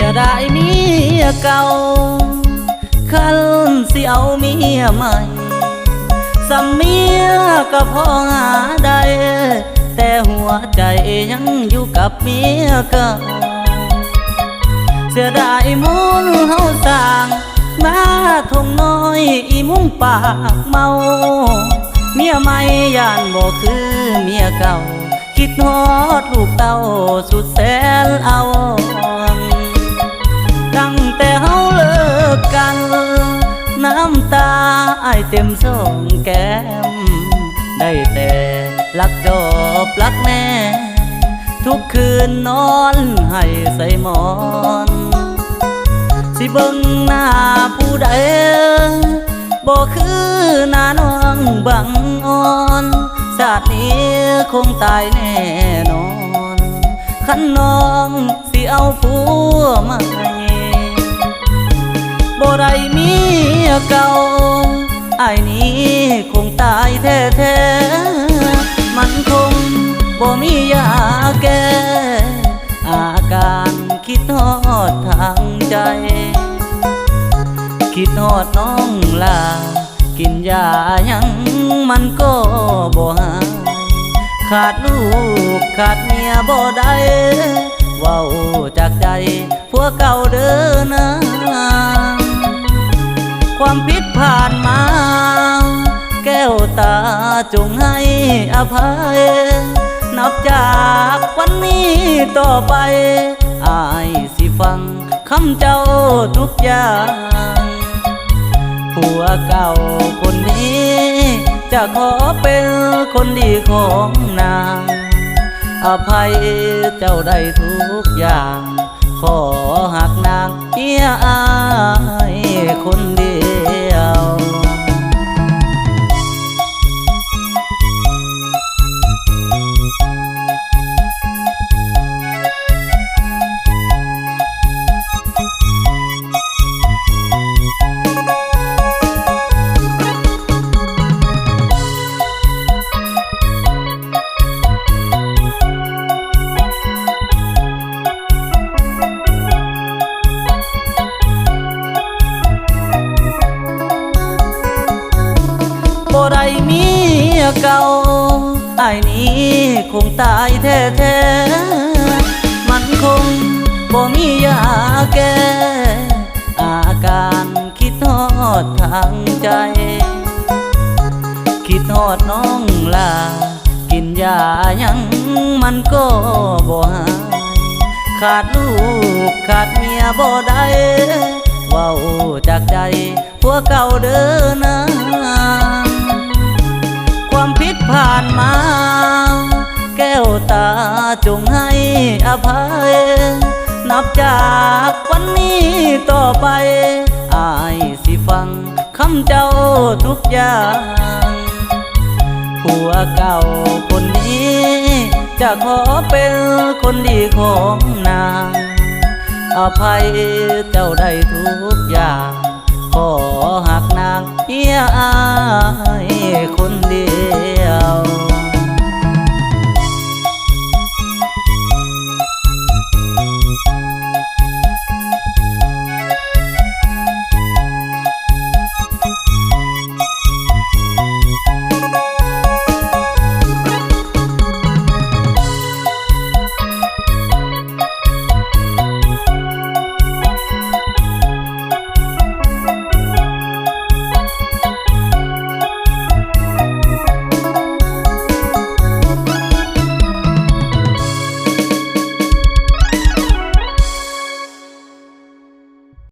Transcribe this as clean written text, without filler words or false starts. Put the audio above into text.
ยดายเมียเก่าคันสิเอาเมียใหม่สำเมียก็พอหาได้แต่หัวใจยังอยู่กับเมียเก่าเสียดายมุนเฮาสร้างมาทงน้อยอีมุมปากเมาเมียใหม่ย่านบ่คือเมียเก่าคิดฮอดลูกเต้าสุดแสนเอาตั้งแต่เฮาเลิกกันน้ำตาอ้ายเต็มสองแก้มได้แต่รักจบรักแน่ทุกคืนนอนให้ใส่หมอนสิเบิ่งหน้าผู้ใดบ่คือหน้าน้องบังอ่อนชาตินี้คงตายแน่นอนคันน้องสิเอาผัวใหม่บ่ได้เมียเก่าอ้ายนี้คงตายแท้ๆมันคงบ่มียาแก้อาการคิดฮอดทางใจคิดฮอดน้องลากินยายังมันก็บ่หายขาดลูกขาดเมียบ่ได้เว้าจากใจผัวเก่าเด้อนะความผิดผ่านมาแก้วตาจงให้อภัยนับจากวันนี้ต่อไปอ้ายสิฟังคำเจ้าทุกอย่างผัวเก่าคนนี้จะขอเป็นคนดีของนางอภัยเจ้าได้ทุกอย่างขอหักนางเมียอ้ายคนเดียวบ่ได้เมียเก่าอ้ายนี้คงตายแท้ๆมันคงบ่มียาแก้อาการคิดฮอดทางใจคิดฮอดน้องลากินยายังมันก็บ่หายขาดลูกขาดเมียบ่ได้เว้าจากใจผัวเก่าเด้อนะความผิดผ่านมาแก้วตาจงให้อภัยนับจากวันนี้ต่อไปอ้ายสิฟังคำเจ้าทุกอย่างผัวเก่าคนนี้จะขอเป็นคนดีของนางอภัยเจ้าได้ทุกอย่างขอหักนางเมียอ้ายคนเดียว